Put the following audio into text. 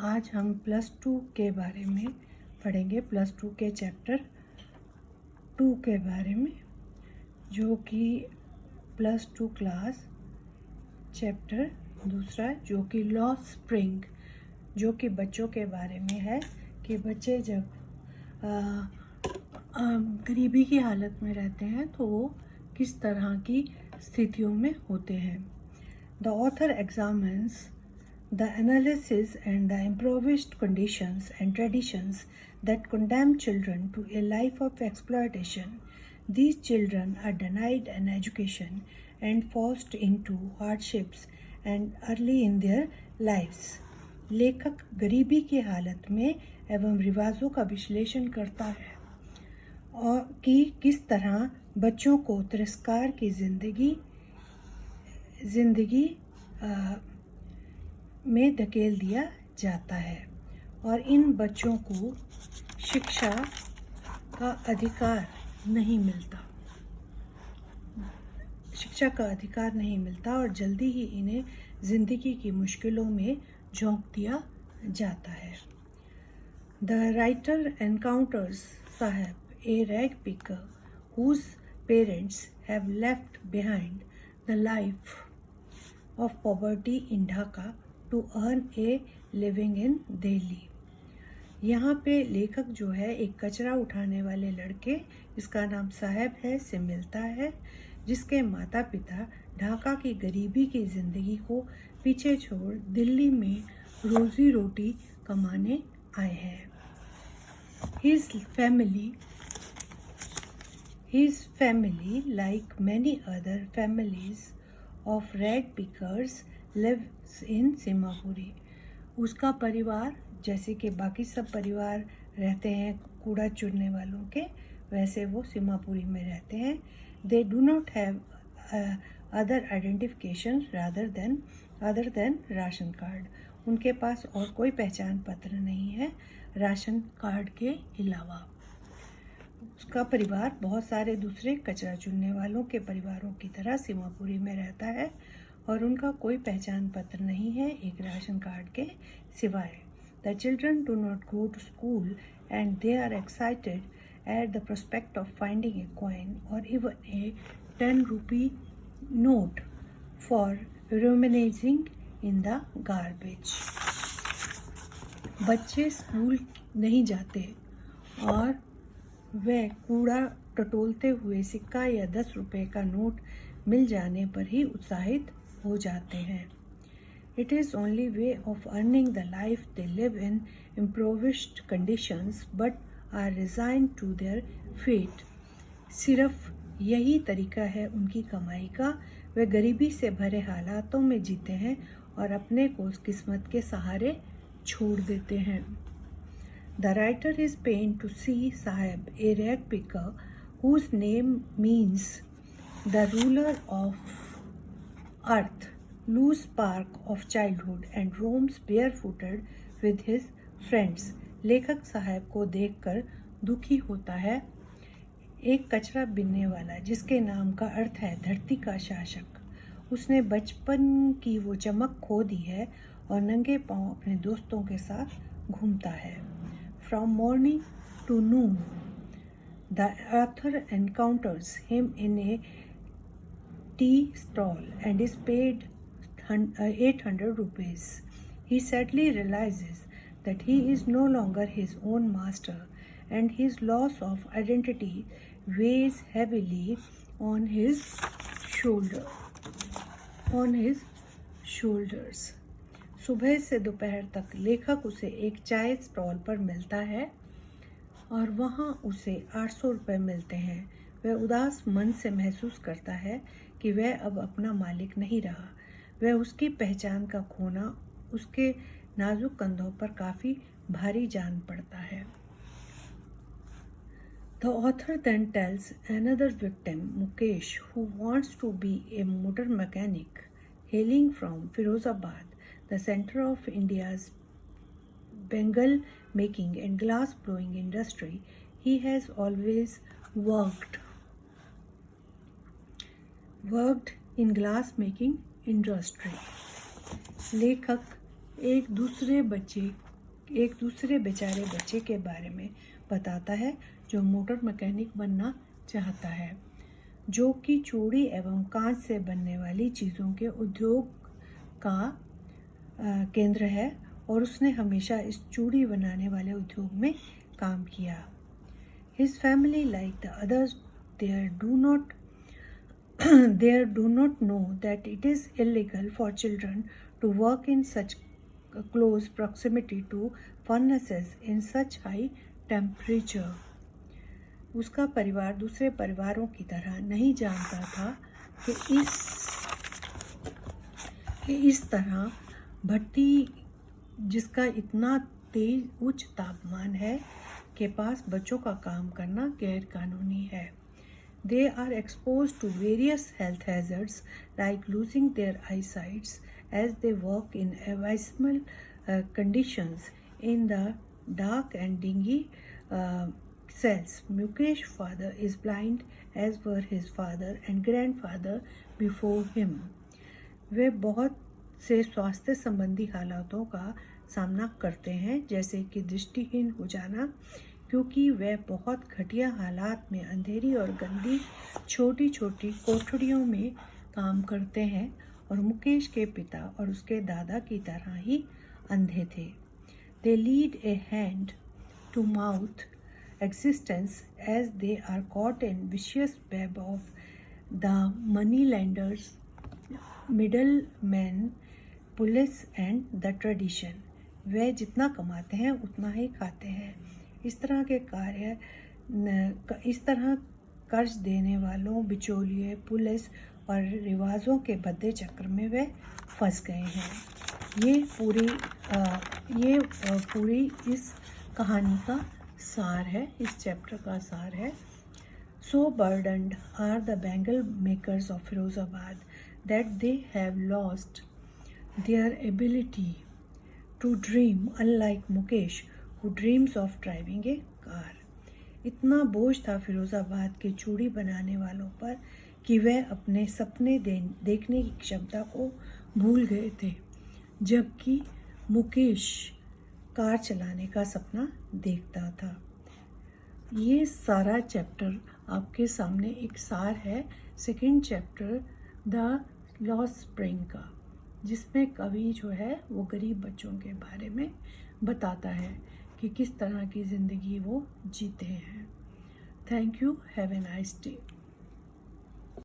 आज हम +2 के बारे में पढ़ेंगे, +2 के चैप्टर 2 के बारे में, जो कि +2 क्लास चैप्टर दूसरा, जो कि लॉस्ट स्प्रिंग, जो कि बच्चों के बारे में है कि बच्चे जब गरीबी की हालत में रहते हैं तो वो किस तरह की स्थितियों में होते हैं। The author examines the analysis and the impoverished conditions and traditions that condemn children to a life of exploitation. These children are denied an education and forced into hardships and early in their lives. लेखक गरीबी की हालत में एवं रिवाजों का विश्लेषण करता है और कि किस तरह बच्चों को तिरस्कार की जिंदगी में धकेल दिया जाता है और इन बच्चों को शिक्षा का अधिकार नहीं मिलता और जल्दी ही इन्हें ज़िंदगी की मुश्किलों में झोंक दिया जाता है। द राइटर एनकाउंटर्स साहब, a rag picker whose parents have left behind the life of poverty in Dhaka to earn a living in Delhi. यहाँ पे लेखक जो है एक कचरा उठाने वाले लड़के, इसका नाम साहब है, से मिलता है, जिसके माता पिता ढाका की गरीबी की ज़िंदगी को पीछे छोड़ दिल्ली में रोज़ी रोटी कमाने आए हैं। His family, like many other families of rag pickers, lives in Seemapuri. उसका परिवार, जैसे कि बाकी सब परिवार रहते हैं कूड़ा चुनने वालों के, वैसे वो सीमापुरी में रहते हैं। They do not have other identification other than ration card. उनके पास और कोई पहचान पत्र नहीं है राशन कार्ड के अलावा। उसका परिवार बहुत सारे दूसरे कचरा चुनने वालों के परिवारों की तरह सीमापुरी में रहता है और उनका कोई पहचान पत्र नहीं है एक राशन कार्ड के सिवाय। The children do not go to school and they are excited at the prospect of finding a coin or even a 10 rupee note for rummaging in the garbage. बच्चे स्कूल नहीं जाते और वे कूड़ा टटोलते हुए सिक्का या 10 रुपए का नोट मिल जाने पर ही उत्साहित हो जाते हैं। It is only way of earning the life they live in impoverished conditions but are resigned to their fate. सिर्फ यही तरीका है उनकी कमाई का। वे गरीबी से भरे हालातों में जीते हैं और अपने को किस्मत के सहारे छोड़ देते हैं। The writer is pained to see Sahib, a rag picker whose name means the ruler of earth, lose spark of childhood and roams barefooted with his friends. लेखक साहब को देखकर दुखी होता है, एक कचरा बिनने वाला जिसके नाम का अर्थ है धरती का शासक। उसने बचपन की वो चमक खो दी है और नंगे पांव अपने दोस्तों के साथ घूमता है। From morning to noon, the author encounters him in a tea stall and is paid 800 rupees. He sadly realizes that he is no longer his own master and his loss of identity weighs heavily on his shoulders. सुबह से दोपहर तक लेखक उसे एक चाय stall पर मिलता है और वहाँ उसे 800 रुपये मिलते हैं। वह उदास मन से महसूस करता है कि वह अब अपना मालिक नहीं रहा। वह उसकी पहचान का खोना उसके नाजुक कंधों पर काफ़ी भारी जान पड़ता है। The author then tells another victim, Mukesh, who wants to be a motor mechanic, hailing from Firozabad, the center of India's Bengal making and glass blowing industry. He has always worked in glass making industry. लेखक एक दूसरे बच्चे एक दूसरे बेचारे बच्चे के बारे में बताता है जो मोटर मैकेनिक बनना चाहता है, जो कि चूड़ी एवं कांच से बनने वाली चीज़ों के उद्योग का केंद्र है और उसने हमेशा इस चूड़ी बनाने वाले उद्योग में काम किया। His family, like the others, there do not know that it is illegal for children to work in such close proximity to furnaces in such high temperature. उसका परिवार दूसरे परिवारों की तरह नहीं जानता था कि इस तरह भट्टी जिसका इतना तेज उच्च तापमान है के पास बच्चों का काम करना गैर कानूनी है। They are exposed to various health hazards like losing their eyesight as they work in abysmal conditions in the dark and dingy cells. Mukesh's father is blind as were his father and grandfather before him. वे बहुत से स्वास्थ्य संबंधी हालातों का सामना करते हैं, जैसे कि दृष्टिहीन हो जाना, क्योंकि वे बहुत घटिया हालात में अंधेरी और गंदी छोटी छोटी कोठरियों में काम करते हैं और मुकेश के पिता और उसके दादा की तरह ही अंधे थे। They lead a hand to mouth existence as they are caught in vicious web of the moneylenders, middlemen, police and the tradition. वे जितना कमाते हैं उतना ही खाते हैं। इस तरह कर्ज देने वालों, बिचौलिए, पुलिस और रिवाजों के भद्दे चक्र में वे फंस गए हैं। ये पूरी इस कहानी का सार है, इस चैप्टर का सार है। So burdened are the bangle makers of Firozabad that they have lost their ability to dream, unlike Mukesh who dreams of driving a car. इतना बोझ था फिरोज़ाबाद के चूड़ी बनाने वालों पर कि वह अपने सपने देखने की क्षमता को भूल गए थे, जबकि मुकेश कार चलाने का सपना देखता था। ये सारा चैप्टर आपके सामने एक सार है second chapter the lost spring का, जिसमें कवि जो है वो गरीब बच्चों के बारे में बताता है कि किस तरह की ज़िंदगी वो जीते हैं। Thank you, have a nice day.